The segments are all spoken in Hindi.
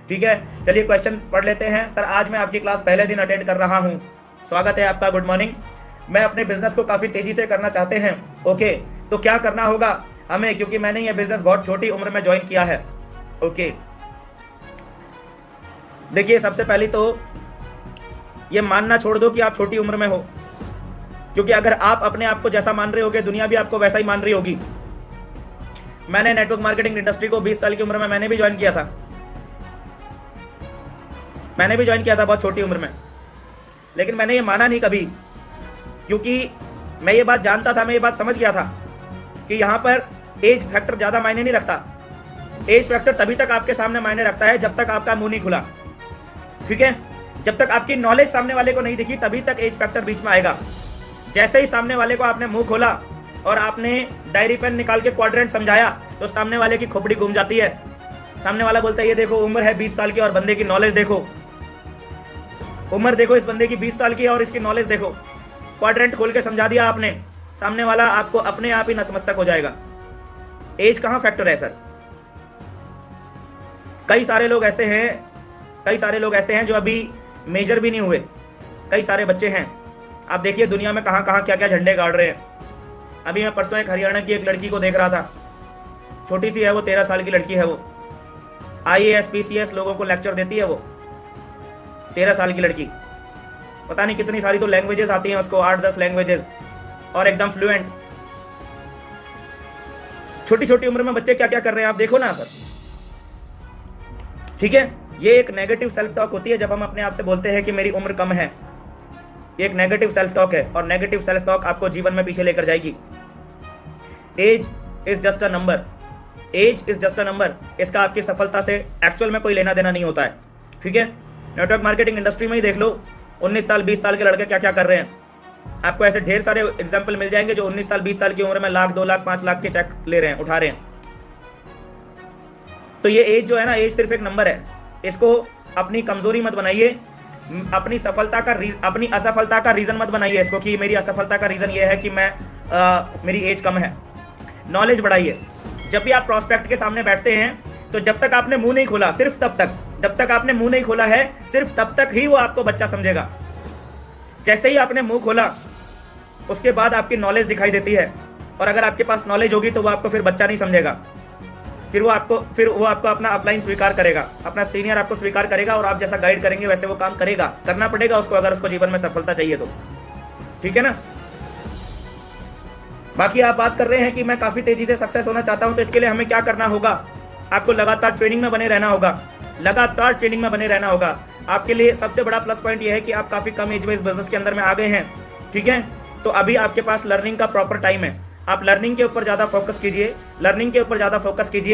ठीक है, चलिए क्वेश्चन पढ़ लेते हैं। सर आज मैं आपकी क्लास पहले दिन अटेंड कर रहा हूँ, स्वागत है आपका, गुड मॉर्निंग। मैं अपने बिजनेस को काफ़ी तेज़ी से करना चाहते हैं, ओके, तो क्या करना होगा हमें, क्योंकि मैंने ये बिजनेस बहुत छोटी उम्र में ज्वाइन किया है। ओके, देखिए सबसे पहले तो ये मानना छोड़ दो कि आप छोटी उम्र में हो, क्योंकि अगर आप अपने आप को जैसा मान रहे होगे दुनिया भी आपको वैसा ही मान रही होगी। मैंने नेटवर्क मार्केटिंग इंडस्ट्री को 20 साल की उम्र में मैंने भी ज्वाइन किया था, बहुत छोटी उम्र में, लेकिन मैंने ये माना नहीं कभी, क्योंकि मैं ये बात जानता था, मैं ये बात समझ गया था कि यहाँ पर एज फैक्टर ज़्यादा मायने नहीं रखता। एज फैक्टर तभी तक आपके सामने मायने रखता है जब तक आपका मुंह नहीं खुला, ठीक है। जब तक आपकी नॉलेज सामने वाले को नहीं दिखी तभी तक एज फैक्टर बीच में आएगा। जैसे ही सामने वाले को आपने मुंह खोला और आपने डायरी पेन निकाल के क्वाड्रेंट समझाया तो सामने वाले की खोपड़ी घूम जाती है। सामने वाला बोलता है ये देखो उम्र है 20 साल की और बंदे की नॉलेज देखो, उम्र देखो इस बंदे की 20 साल की और इसकी नॉलेज देखो। क्वाड्रेंट खोल के समझा दिया आपने, सामने वाला आपको अपने आप ही नतमस्तक हो जाएगा। एज कहाँ फैक्टर है सर? कई सारे लोग ऐसे हैं जो अभी मेजर भी नहीं हुए, कई सारे बच्चे हैं। आप देखिए दुनिया में कहाँ कहाँ क्या क्या झंडे गाड़ रहे हैं। अभी मैं परसों एक हरियाणा की एक लड़की को देख रहा था, छोटी सी है वो, 13 साल की लड़की है वो, IAS PCS लोगों को लेक्चर देती है वो, 13 साल की लड़की। पता नहीं कितनी सारी तो लैंग्वेजेस आती हैं उसको, 8-10 लैंग्वेजेस, और एकदम फ्लुएंट। छोटी छोटी उम्र में बच्चे क्या क्या कर रहे हैं आप देखो ना सर, ठीक है। ये एक नेगेटिव सेल्फ टॉक होती है जब हम अपने आप से बोलते हैं कि मेरी उम्र कम है। ये एक नेगेटिव सेल्फ टॉक है और नेगेटिव सेल्फ टॉक आपको जीवन में पीछे लेकर जाएगी। Age is just a number, age is just a number. इसका आपकी सफलता से एक्चुअल में कोई लेना देना नहीं होता है, ठीक है। नेटवर्क मार्केटिंग इंडस्ट्री में ही देख लो, 19 साल 20 साल के लड़के क्या क्या कर रहे हैं। आपको ऐसे ढेर सारे एग्जाम्पल मिल जाएंगे जो 19 साल 20 साल की उम्र में लाख 2 लाख 5 लाख के चेक ले रहे हैं, उठा रहे हैं। तो ये एज जो है ना, एज सिर्फ एक नंबर है। इसको अपनी कमजोरी मत बनाइए, अपनी असफलता का रीजन मत बनाइए इसको कि मेरी असफलता का रीजन ये है कि मेरी एज कम है। नॉलेज बढ़ाइए। जब भी आप प्रॉस्पेक्ट के सामने बैठते हैं तो जब तक आपने मुंह नहीं खोला, सिर्फ तब तक, जब तक आपने मुंह नहीं खोला है सिर्फ तब तक ही वो आपको बच्चा समझेगा। जैसे ही आपने मुंह खोला उसके बाद आपकी नॉलेज दिखाई देती है, और अगर आपके पास नॉलेज होगी तो वो आपको फिर बच्चा नहीं समझेगा, फिर वो आपको अपना अपलाइन स्वीकार करेगा, अपना सीनियर आपको स्वीकार करेगा, और आप जैसा गाइड करेंगे वैसे वो काम करेगा। करना पड़ेगा उसको अगर उसको जीवन में सफलता चाहिए तो, ठीक है ना। बाकी आप बात कर रहे हैं कि मैं काफी तेजी से सक्सेस होना चाहता हूं, तो इसके लिए हमें क्या करना होगा? आपको लगातार ट्रेनिंग में बने रहना होगा, लगातार ट्रेनिंग में बने रहना होगा। आपके लिए सबसे बड़ा प्लस पॉइंट यह है कि आप काफी कम एज में इस बिजनेस के अंदर में आ गए हैं, ठीक है। तो अभी आपके पास लर्निंग का प्रॉपर टाइम है। आप लर्निंग के ऊपर ज़्यादा फोकस कीजिए,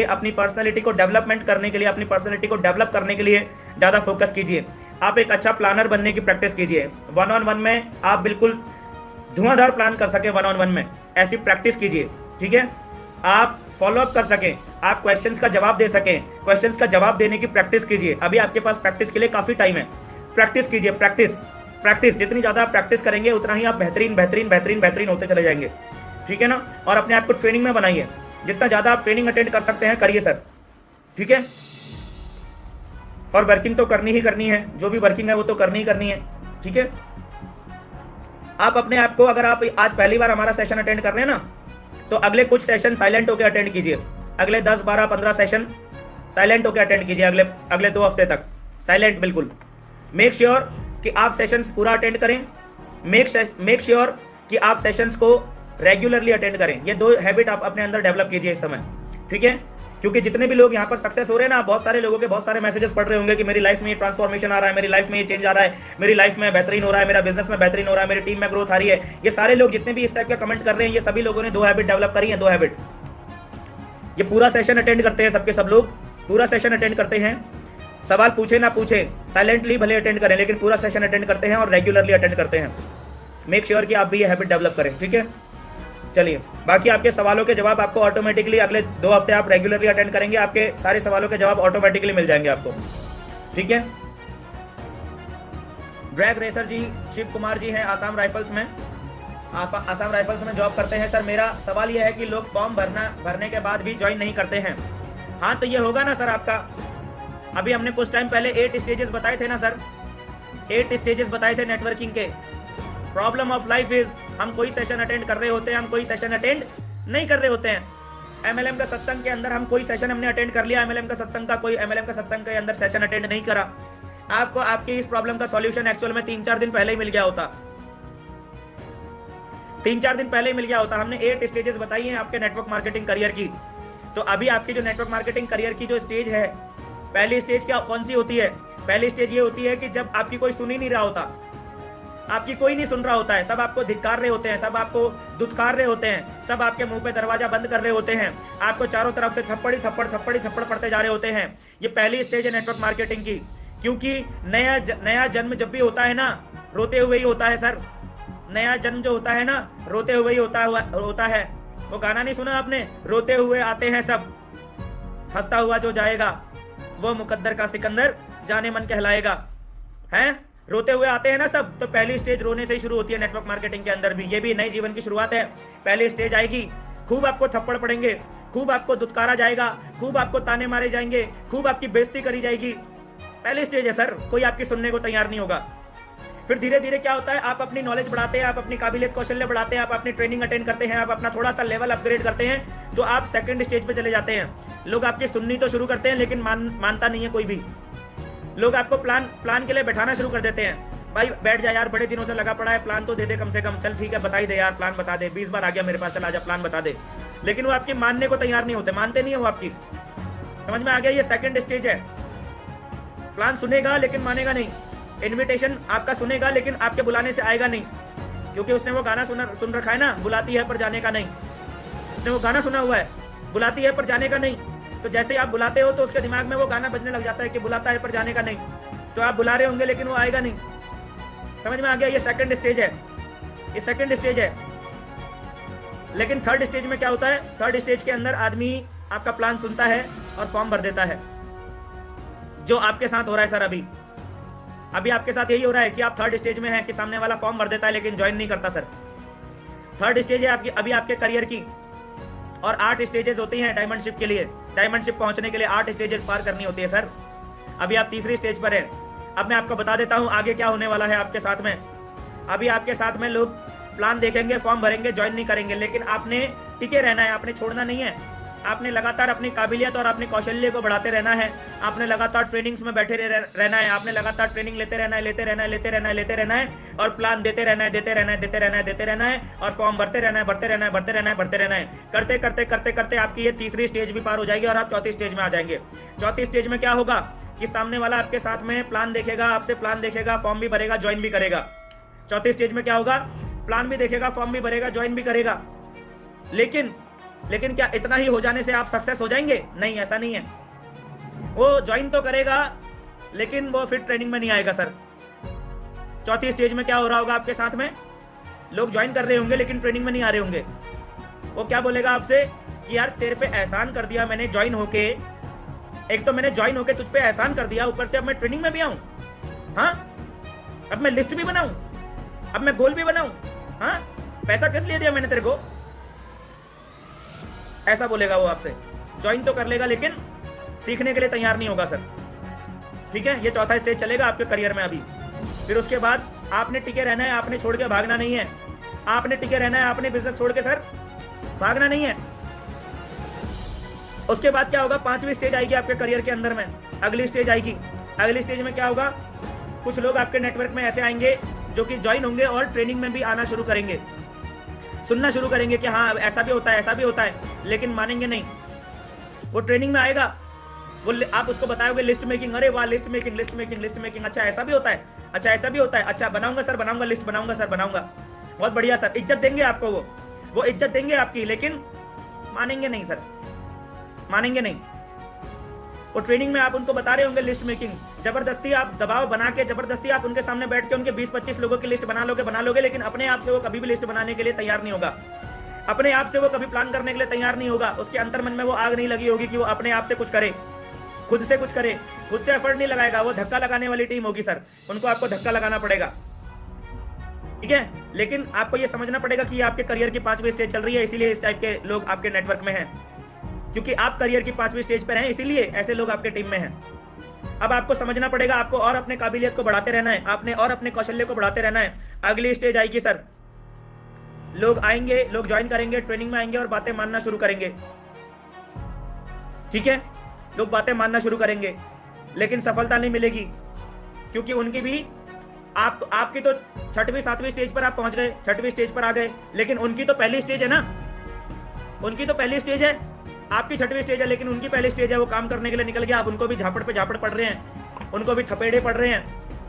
अपनी पर्सनैलिटी को डेवलपमेंट करने के लिए, अपनी पर्सनैलिटी को डेवलप करने के लिए ज़्यादा फोकस कीजिए। आप एक अच्छा प्लानर बनने की प्रैक्टिस कीजिए। 1-on-1 में आप बिल्कुल धुआंधार प्लान कर सके, 1-on-1 में ऐसी प्रैक्टिस कीजिए, ठीक है। आप फॉलोअप कर सकें, आप क्वेश्चंस का जवाब दे सकें, क्वेश्चंस का जवाब देने की प्रैक्टिस कीजिए। अभी आपके पास प्रैक्टिस के लिए काफ़ी टाइम है। प्रैक्टिस कीजिए, प्रैक्टिस जितनी ज़्यादा प्रैक्टिस करेंगे उतना ही आप बेहतरीन होते चले जाएंगे, ठीक है ना। और अपने आप को ट्रेनिंग में बनाइए, जितना ज़्यादा आप ट्रेनिंग अटेंड कर सकते हैं करिए सर, ठीक है। और वर्किंग तो करनी ही करनी है, जो भी वर्किंग है वो तो करनी ही करनी है, ठीक है। आप अपने आप को, अगर आप आज पहली बार हमारा सेशन अटेंड कर रहे हैं ना, तो अगले कुछ सेशन साइलेंट होकर अटेंड कीजिए। अगले 10, 12, 15 सेशन साइलेंट होकर अटेंड कीजिए, अगले 2 हफ्ते तक साइलेंट बिल्कुल। मेक श्योर कि आप सेशंस पूरा अटेंड करें, मेक श्योर कि आप सेशंस को रेगुलरली अटेंड करें। ये 2 हैबिट आप अपने अंदर डेवलप कीजिए इस समय, ठीक है। क्योंकि जितने भी लोग यहाँ पर सक्सेस हो रहे हैं ना, बहुत सारे लोगों के बहुत सारे मैसेजेस पढ़ रहे होंगे कि मेरी लाइफ में ये ट्रांसफॉर्मेशन आ रहा है, मेरी लाइफ में ये चेंज आ रहा है, मेरी लाइफ में बेहतरीन हो रहा है, मेरा बिजनेस में बेहतरीन हो रहा है, मेरी टीम में ग्रोथ आ रही है। ये सारे लोग जितने भी इस टाइप का कमेंट कर रहे हैं, ये सभी लोगों ने 2 हैबिट डेवलप करी है, 2 हैबिट। ये पूरा सेशन अटेंड करते हैं, सबके सब लोग पूरा सेशन अटेंड करते हैं। सवाल पूछे ना पूछे, साइलेंटली भले अटेंड करें, लेकिन पूरा सेशन अटेंड करते हैं और रेगुलरली अटेंड करते हैं। मेक श्योर कि आप भी ये हैबिट डेवलप करें, ठीक है। चलिए, बाकी आपके सवालों के जवाब आपको ऑटोमेटिकली अगले 2 हफ्ते आप रेगुलरली अटेंड करेंगे, आपके सारे सवालों के जवाब ऑटोमेटिकली मिल जाएंगे आपको, ठीक है। ड्रैग रेसर जी शिव कुमार जी हैं, आसाम राइफल्स में जॉब करते हैं। सर मेरा सवाल यह है कि लोग फॉर्म भरने के बाद भी ज्वाइन नहीं करते हैं। हाँ, तो ये होगा ना सर आपका, अभी हमने कुछ टाइम पहले 8 स्टेजेस बताए थे ना सर, 8 स्टेजेस बताए थे नेटवर्किंग के। प्रॉब्लम ऑफ लाइफ इज हम कोई सेशन अटेंड कर रहे होते हैं, हम कोई सेशन अटेंड नहीं कर रहे होते हैं। एमएलएम का सत्संग के अंदर हम कोई सेशन हमने अटेंड कर लिया, एमएलएम का सत्संग का कोई एमएलएम का सत्संग के अंदर सेशन अटेंड नहीं करा। आपको आपकी इस प्रॉब्लम का सॉल्यूशन एक्चुअल में 3-4 दिन पहले ही मिल गया होता, 3-4 दिन पहले ही मिल गया होता। हमने 8 स्टेजेस बताई हैं आपके नेटवर्क मार्केटिंग करियर की। तो अभी आपकी जो नेटवर्क मार्केटिंग करियर की जो स्टेज है, पहली स्टेज क्या कौन सी होती है? पहली स्टेज ये होती है कि जब आपकी कोई सुन ही नहीं रहा होता, आपकी कोई नहीं सुन रहा होता है, सब आपको धिक्कार रहे होते हैं, सब आपको दुत्कार रहे होते हैं, सब आपके मुंह पे दरवाजा बंद कर रहे होते हैं, आपको चारों तरफ से थप्पड़ ही थप्पड़ पड़ते जा रहे होते हैं। ये पहली स्टेज है नेटवर्क मार्केटिंग की। क्योंकि नया जन्म जब भी होता है ना, रोते हुए ही होता है सर। नया जन्म जो होता है ना, रोते हुए ही होता है। वो गाना नहीं सुना आपने? रोते हुए आते हैं सब, हंसता हुआ जो जाएगा वो मुकद्दर का सिकंदर जाने मन कहलाएगा। हैं? रोते हुए आते हैं ना सब। तो पहली स्टेज रोने से ही शुरू होती है नेटवर्क मार्केटिंग के अंदर भी। ये भी नए जीवन की शुरुआत है। पहली स्टेज आएगी, खूब आपको थप्पड़ पड़ेंगे, खूब आपको दुत्कारा जाएगा, खूब आपको ताने मारे जाएंगे, खूब आपकी बेइज्जती करी जाएगी। पहली स्टेज है सर, कोई आपकी सुनने को तैयार नहीं होगा। फिर धीरे धीरे क्या होता है, आप अपनी नॉलेज बढ़ाते हैं, आप अपनी काबिलियत कौशल्य बढ़ाते हैं, आप अपनी ट्रेनिंग अटेंड करते हैं, आप अपना थोड़ा सा लेवल अपग्रेड करते हैं, तो आप सेकंड स्टेज पे चले जाते हैं। लोग आपकी सुननी तो शुरू करते हैं, लेकिन मानता नहीं है कोई भी। लोग आपको प्लान के लिए बैठाना शुरू कर देते हैं। भाई बैठ जा यार, बड़े दिनों से लगा पड़ा है, प्लान तो दे दे कम से कम, चल ठीक है बता ही दे यार, प्लान बता दे, 20 बार आ गया मेरे पास, चल आजा प्लान बता दे। लेकिन वो आपकी मानने को तैयार नहीं होते, मानते नहीं है वो आपकी। समझ में आ गया? ये सेकंड स्टेज है। प्लान सुनेगा लेकिन मानेगा नहीं, इन्विटेशन आपका सुनेगा लेकिन आपके बुलाने से आएगा नहीं, क्योंकि उसने वो गाना सुन रखा है ना, बुलाती है पर जाने का नहीं। उसने वो गाना सुना हुआ है, बुलाती है पर जाने का नहीं। तो जैसे ही आप बुलाते हो तो उसके दिमाग में वो गाना बजने लग जाता है कि बुलाता है पर जाने का नहीं। तो आप बुला रहे होंगे लेकिन वो आएगा नहीं। समझ में आ गया? ये सेकंड स्टेज है, ये सेकंड स्टेज है। लेकिन थर्ड स्टेज में क्या होता है? थर्ड स्टेज के अंदर आदमी आपका प्लान सुनता है और फॉर्म भर देता है। जो आपके साथ हो रहा है सर, अभी आपके साथ यही हो रहा है कि आप थर्ड स्टेज में हैं कि सामने वाला फॉर्म भर देता है लेकिन ज्वाइन नहीं करता सर। थर्ड स्टेज है आपकी अभी आपके करियर की, और 8 स्टेजेस होती हैं डायमंडशिप के लिए। डायमंडशिप पहुंचने के लिए 8 स्टेजेस पार करनी होती है सर। अभी आप तीसरी स्टेज पर हैं। अब मैं आपको बता देता हूं आगे क्या होने वाला है आपके साथ में। अभी आपके साथ में लोग प्लान देखेंगे, फॉर्म भरेंगे, ज्वाइन नहीं करेंगे, लेकिन आपने टिके रहना है, आपने छोड़ना नहीं है। आपने लगातार अपनी काबिलियत और अपनी कौशल्य को बढ़ाते रहना है। आपने लगातार ट्रेनिंग्स में बैठे रहना है। आपने लगातार ट्रेनिंग लेते रहना है और प्लान देते रहना है और फॉर्म भरते रहना है। करते आपकी ये तीसरी स्टेज भी पार हो जाएगी और आप चौथी स्टेज में आ जाएंगे। चौथी स्टेज में क्या होगा कि सामने वाला आपके साथ में प्लान देखेगा, आपसे प्लान देखेगा, फॉर्म भी भरेगा, ज्वाइन भी करेगा। चौथी स्टेज में क्या होगा? प्लान भी देखेगा, फॉर्म भी भरेगा, ज्वाइन भी करेगा। लेकिन क्या इतना ही हो जाने से आप सक्सेस हो जाएंगे? नहीं, ऐसा नहीं है। वो ज्वाइन तो करेगा लेकिन वो फिर ट्रेनिंग में नहीं आएगा सर। चौथी स्टेज में क्या हो रहा होगा आपके साथ में? लोग ज्वाइन कर रहे होंगे लेकिन ट्रेनिंग में नहीं आ रहे होंगे। वो क्या बोलेगा आपसे कि यार तेरे पे एहसान कर दिया मैंने ज्वाइन होके, एक तो मैंने ज्वाइन होके तुझ पे एहसान कर दिया, ऊपर से अब मैं ट्रेनिंग में भी आऊं। हाँ, अब मैं लिस्ट भी बनाऊं, अब मैं गोल भी बनाऊं। हाँ, पैसा किस लिए दिया मैंने तेरे को? ऐसा बोलेगा वो आपसे। ज्वाइन तो कर लेगा लेकिन सीखने के लिए तैयार नहीं होगा सर। ठीक है, ये चौथा स्टेज चलेगा आपके करियर में अभी। फिर उसके बाद आपने टिके रहना है, आपने छोड़ के भागना नहीं है। आपने टिके रहना है, आपने बिजनेस छोड़ के सर भागना नहीं है। उसके बाद क्या होगा? 5वीं स्टेज आएगी आपके करियर के अंदर में। अगली स्टेज आएगी। अगली स्टेज में क्या होगा? कुछ लोग आपके नेटवर्क में ऐसे आएंगे जो कि ज्वाइन होंगे और ट्रेनिंग में भी आना शुरू करेंगे, सुनना शुरू करेंगे कि हाँ ऐसा भी होता है, ऐसा भी होता है, लेकिन मानेंगे नहीं। वो ट्रेनिंग में आएगा, वो आप उसको बताओगे लिस्ट मेकिंग, अरे वाह लिस्ट मेकिंग, अच्छा ऐसा भी होता है, अच्छा ऐसा भी होता है, अच्छा बनाऊंगा सर, बनाऊंगा लिस्ट, बनाऊंगा सर, बनाऊंगा, बहुत बढ़िया सर। इज्जत देंगे आपको, वो इज्जत देंगे आपकी, लेकिन मानेंगे नहीं सर, मानेंगे नहीं। वो ट्रेनिंग में आप उनको बता रहे होंगे लिस्ट मेकिंग, जबरदस्ती आप दबाव बना के, जबरदस्ती आप उनके सामने बैठ के उनके 20-25 लोगों की लिस्ट बना लोगे, लेकिन अपने आप से वो कभी भी लिस्ट बनाने के लिए तैयार नहीं होगा। अपने आप से वो कभी प्लान करने के लिए तैयार नहीं होगा। उसके अंतर मन में वो आग नहीं लगी होगी कि वो अपने आप से कुछ करे, खुद से कुछ करे, खुद से एफर्ट नहीं लगाएगा। वो धक्का लगाने वाली टीम होगी सर, उनको आपको धक्का लगाना पड़ेगा। ठीक है, लेकिन आपको ये समझना पड़ेगा कि ये आपके करियर की 5वीं स्टेज चल रही है, इसीलिए इस टाइप के लोग आपके नेटवर्क में हैं, क्योंकि आप करियर की 5वीं स्टेज पर हैं, इसीलिए ऐसे लोग आपके टीम में हैं। अब आपको समझना पड़ेगा, आपको और अपने काबिलियत को बढ़ाते रहना है, आपने और अपने कौशल्य को बढ़ाते रहना है। अगली स्टेज आएगी सर, लोग आएंगे, लोग ज्वाइन करेंगे, ट्रेनिंग में आएंगे और बातें मानना शुरू करेंगे। ठीक है, लोग बातें मानना शुरू करेंगे, लेकिन सफलता नहीं मिलेगी, क्योंकि उनकी भी आपकी तो 6वीं 7वीं स्टेज पर आप पहुंच गए, 6वीं स्टेज पर आ गए, लेकिन उनकी तो पहली स्टेज है ना, उनकी तो पहली स्टेज है, आपकी 6वीं स्टेज है, लेकिन उनकी पहली स्टेज है। वो काम करने के लिए निकल गया, अब उनको भी झापड़ पे झापड़ पड़ रहे हैं, उनको भी थपेड़े पड़ रहे हैं,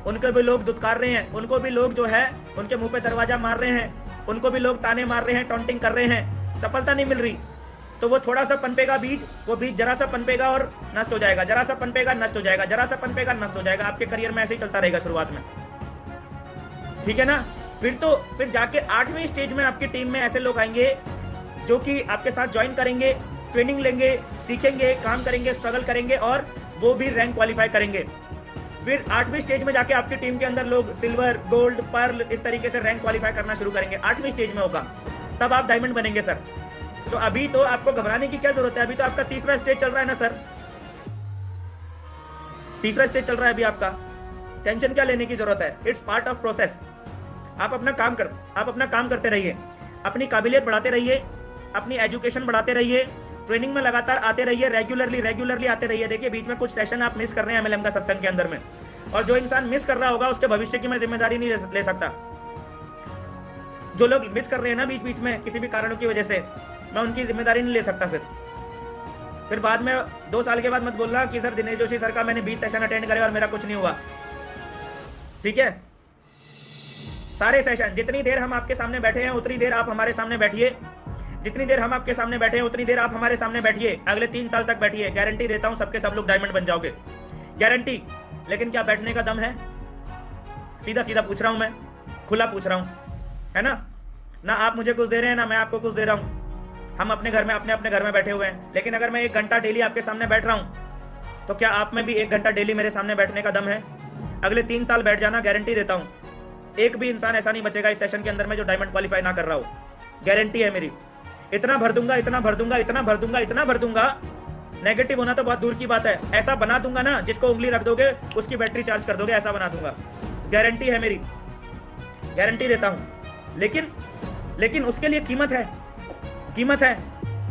उनको भी लोग दुत्कार रहे हैं, उनको भी लोग जो है उनके मुंह पे दरवाजा मार रहे हैं, उनको भी लोग ताने मार रहे हैं, टॉन्टिंग कर रहे हैं, सफलता नहीं मिल रही। तो वो थोड़ा सा पनपेगा बीज, वो बीज जरा सा पनपेगा और नष्ट हो जाएगा, जरा सा पनपेगा नष्ट हो जाएगा, जरा सा पनपेगा नष्ट हो जाएगा। आपके करियर में ऐसे ही चलता रहेगा शुरुआत में, ठीक है ना। फिर जाके 8वीं स्टेज में आपकी टीम में ऐसे लोग आएंगे जो कि आपके साथ ज्वाइन करेंगे, ट्रेनिंग लेंगे, सीखेंगे, काम करेंगे, स्ट्रगल करेंगे और वो भी रैंक क्वालिफाई करेंगे। फिर 8वीं स्टेज में जाके आपकी टीम के अंदर लोग सिल्वर, गोल्ड, पर्ल इस तरीके से रैंक क्वालिफाई करना शुरू करेंगे। 8वीं स्टेज में होगा, तब आप डायमंड बनेंगे सर। तो अभी तो आपको घबराने की क्या जरूरत है, अभी तो आपका 3रा स्टेज चल रहा है ना सर, 3रा स्टेज चल रहा है अभी आपका, टेंशन क्या लेने की जरूरत है, इट्स पार्ट ऑफ प्रोसेस। आप अपना काम करते रहिए, अपनी काबिलियत बढ़ाते रहिए, अपनी एजुकेशन बढ़ाते रहिए, ट्रेनिंग में लगातार आते रहिए, रेगुलरली आते रहिए। देखिए बीच में कुछ सेशन आप मिस कर रहे हैं MLM का सत्संग के अंदर में, और जो इंसान मिस कर रहा होगा उसके भविष्य की मैं जिम्मेदारी नहीं ले सकता। जो लोग मिस कर रहे हैं ना बीच बीच में किसी भी कारणों की वजह से, मैं उनकी जिम्मेदारी नहीं ले सकता। फिर बाद में 2 साल के बाद मत बोलना कि सर दिनेश जोशी सर का मैंने 20 सेशन अटेंड करे और मेरा कुछ नहीं हुआ। ठीक है, सारे सेशन, जितनी देर हम आपके सामने बैठे हैं उतनी देर आप हमारे सामने बैठिए, जितनी देर हम आपके सामने बैठे हैं उतनी देर आप हमारे सामने बैठिए, अगले 3 साल तक बैठिए, गारंटी देता हूं सबके सब लोग डायमंड बन जाओगे, गारंटी। लेकिन क्या बैठने का दम है? सीधा सीधा पूछ रहा हूं, मैं खुला पूछ रहा हूं, है ना आप मुझे कुछ दे रहे हैं ना मैं आपको कुछ दे रहा हूं। हम अपने घर में अपने घर में बैठे हुए हैं, लेकिन अगर मैं 1 घंटा डेली आपके सामने बैठ रहा हूं तो क्या आप में भी 1 घंटा डेली मेरे सामने बैठने का दम है? अगले 3 साल बैठ जाना, गारंटी देता हूं, एक भी इंसान ऐसा नहीं बचेगा इस सेशन के अंदर में जो डायमंड क्वालिफाई ना कर रहा हो, गारंटी है मेरी। इतना भर दूंगा, नेगेटिव होना तो बहुत दूर की बात है, ऐसा बना दूंगा ना जिसको उंगली रख दोगे उसकी बैटरी चार्ज कर दोगे, ऐसा बना दूंगा, गारंटी है मेरी, गारंटी देता हूं। लेकिन उसके लिए कीमत है।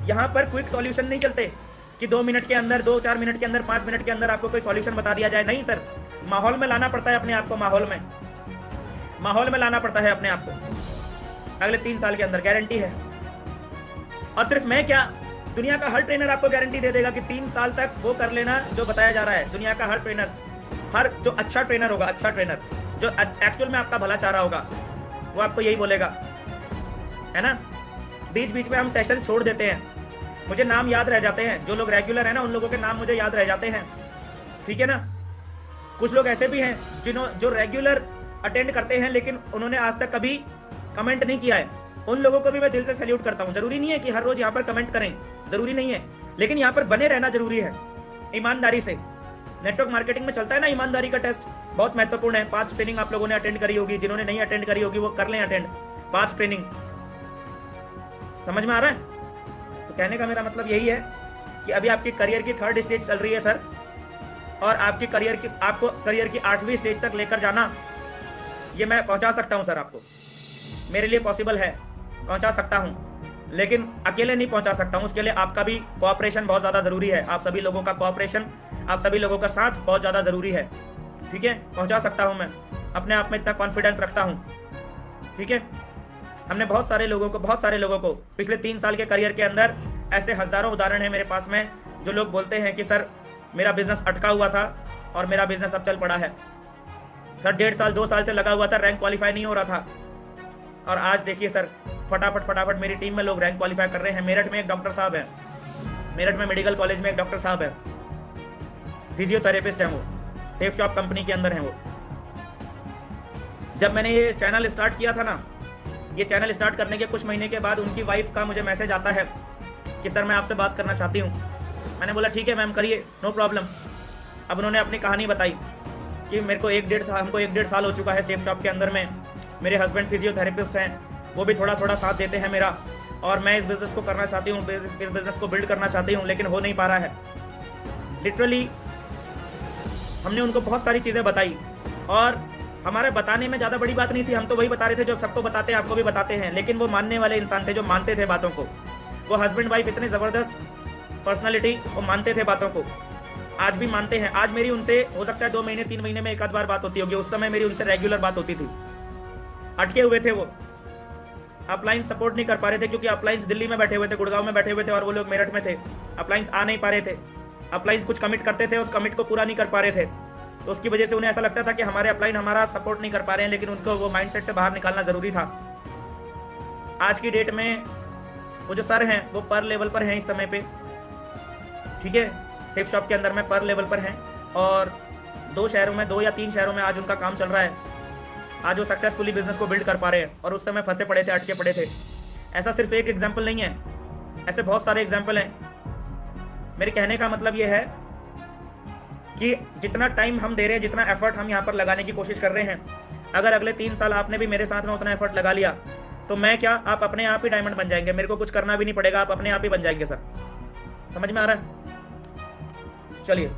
यहाँ पर क्विक सॉल्यूशन नहीं चलते कि 2 मिनट के अंदर, 2-4 मिनट के अंदर, 5 मिनट के अंदर आपको कोई सॉल्यूशन बता दिया जाए, नहीं सर। माहौल में लाना पड़ता है अपने आप को, माहौल में लाना पड़ता है अपने आप को, अगले 3 साल के अंदर, गारंटी है। और सिर्फ मैं क्या, दुनिया का हर ट्रेनर आपको गारंटी दे देगा कि 3 साल तक वो कर लेना जो बताया जा रहा है। दुनिया का हर ट्रेनर, जो अच्छा ट्रेनर होगा, अच्छा ट्रेनर जो एक्चुअल में आपका भला चाह रहा होगा, वो आपको यही बोलेगा, है ना। बीच बीच में हम सेशन छोड़ देते हैं, मुझे नाम याद रह जाते हैं, जो लोग रेगुलर है ना उन लोगों के नाम मुझे याद रह जाते हैं, ठीक है ना। कुछ लोग ऐसे भी हैं जो रेगुलर अटेंड करते हैं लेकिन उन्होंने आज तक कभी कमेंट नहीं किया है, उन लोगों को भी मैं दिल से सैल्यूट करता हूं। जरूरी नहीं है कि हर रोज यहाँ पर कमेंट करें, जरूरी नहीं है, लेकिन यहाँ पर बने रहना जरूरी है, ईमानदारी से। नेटवर्क मार्केटिंग में चलता है ना ईमानदारी का टेस्ट, बहुत महत्वपूर्ण है। 5 ट्रेनिंग आप लोगों ने अटेंड करी होगी, जिन्होंने नहीं अटेंड करी होगी वो कर लें अटेंड 5 ट्रेनिंग। समझ में आ रहा है? तो कहने का मेरा मतलब यही है कि अभी आपकी करियर की 3rd स्टेज चल रही है सर, और आपको करियर की 8वीं स्टेज तक लेकर जाना, ये मैं पहुंचा सकता हूं सर, आपको मेरे लिए पॉसिबल है, पहुंचा सकता हूं, लेकिन अकेले नहीं पहुंचा सकता हूं। उसके लिए आपका भी कोऑपरेशन बहुत ज़्यादा ज़रूरी है, आप सभी लोगों का कोऑपरेशन, आप सभी लोगों का साथ बहुत ज़्यादा ज़रूरी है, ठीक है। पहुंचा सकता हूं मैं, अपने आप में इतना कॉन्फिडेंस रखता हूं, ठीक है। हमने बहुत सारे लोगों को पिछले 3 साल के करियर के अंदर, ऐसे हज़ारों उदाहरण है मेरे पास में, जो लोग बोलते हैं कि सर मेरा बिजनेस अटका हुआ था और मेरा बिजनेस अब चल पड़ा है, सर 1.5 साल 2 साल से लगा हुआ था, रैंक क्वालिफाई नहीं हो रहा था, और आज देखिए सर फटाफट मेरी टीम में लोग रैंक क्वालिफाई कर रहे हैं। मेरठ में एक डॉक्टर साहब है, मेरठ में मेडिकल कॉलेज में एक डॉक्टर साहब है, फिजियोथेरेपिस्ट हैं, वो सेफ शॉप कंपनी के अंदर हैं वो। जब मैंने ये चैनल स्टार्ट किया था ना, ये चैनल स्टार्ट करने के कुछ महीने के बाद उनकी वाइफ का मुझे मैसेज आता है कि सर मैं आपसे बात करना चाहती हूँ। मैंने बोला ठीक है मैम करिए, नो प्रॉब्लम। अब उन्होंने अपनी कहानी बताई कि हमको 1-1.5 साल हो चुका है सेफ शॉप के अंदर में, मेरे हस्बैंड फिजियोथेरेपिस्ट हैं, वो भी थोड़ा साथ देते हैं मेरा, और मैं इस बिज़नेस को करना चाहती हूँ, इस बिज़नेस को बिल्ड करना चाहती हूँ, लेकिन हो नहीं पा रहा है। लिटरली हमने उनको बहुत सारी चीज़ें बताई और हमारे बताने में ज़्यादा बड़ी बात नहीं थी, हम तो वही बता रहे थे जो सबको बताते हैं, आपको भी बताते हैं, लेकिन वो मानने वाले इंसान थे जो मानते थे बातों को। वो हस्बैंड वाइफ इतने ज़बरदस्त पर्सनालिटी, वो मानते थे बातों को, आज भी मानते हैं। आज मेरी उनसे हो सकता है 2 महीने 3 महीने में एक आध बार बात होती होगी, उस समय मेरी उनसे रेगुलर बात होती थी। अटके हुए थे वो, अपलाइंस सपोर्ट नहीं कर पा रहे थे क्योंकि अपलाइंस दिल्ली में बैठे हुए थे, गुड़गांव में बैठे हुए थे और वो लोग मेरठ में थे। अपलाइंस आ नहीं पा रहे थे, अपलाइंस कुछ कमिट करते थे, उस कमिट को पूरा नहीं कर पा रहे थे, तो उसकी वजह से उन्हें ऐसा लगता था कि हमारे अपलाइन हमारा सपोर्ट नहीं कर पा रहे हैं, लेकिन उनको वो माइंडसेट से बाहर निकालना ज़रूरी था। आज की डेट में वो जो सर हैं वो पर लेवल पर हैं इस समय पे, ठीक है, सेफ शॉप के अंदर में पर लेवल पर हैं और 2 शहरों में, 2 या 3 शहरों में आज उनका काम चल रहा है। आज वो सक्सेसफुली बिजनेस को बिल्ड कर पा रहे हैं और उस समय फंसे पड़े थे, अटके पड़े थे। ऐसा सिर्फ एक एग्जाम्पल नहीं है, ऐसे बहुत सारे एग्जाम्पल हैं। मेरे कहने का मतलब ये है कि जितना टाइम हम दे रहे हैं, जितना एफर्ट हम यहाँ पर लगाने की कोशिश कर रहे हैं, अगर अगले 3 साल आपने भी मेरे साथ में उतना एफर्ट लगा लिया तो मैं क्या, आप अपने आप ही डायमंड बन जाएंगे, मेरे को कुछ करना भी नहीं पड़ेगा, आप अपने आप ही बन जाएंगे सर। समझ में आ रहा है? चलिए।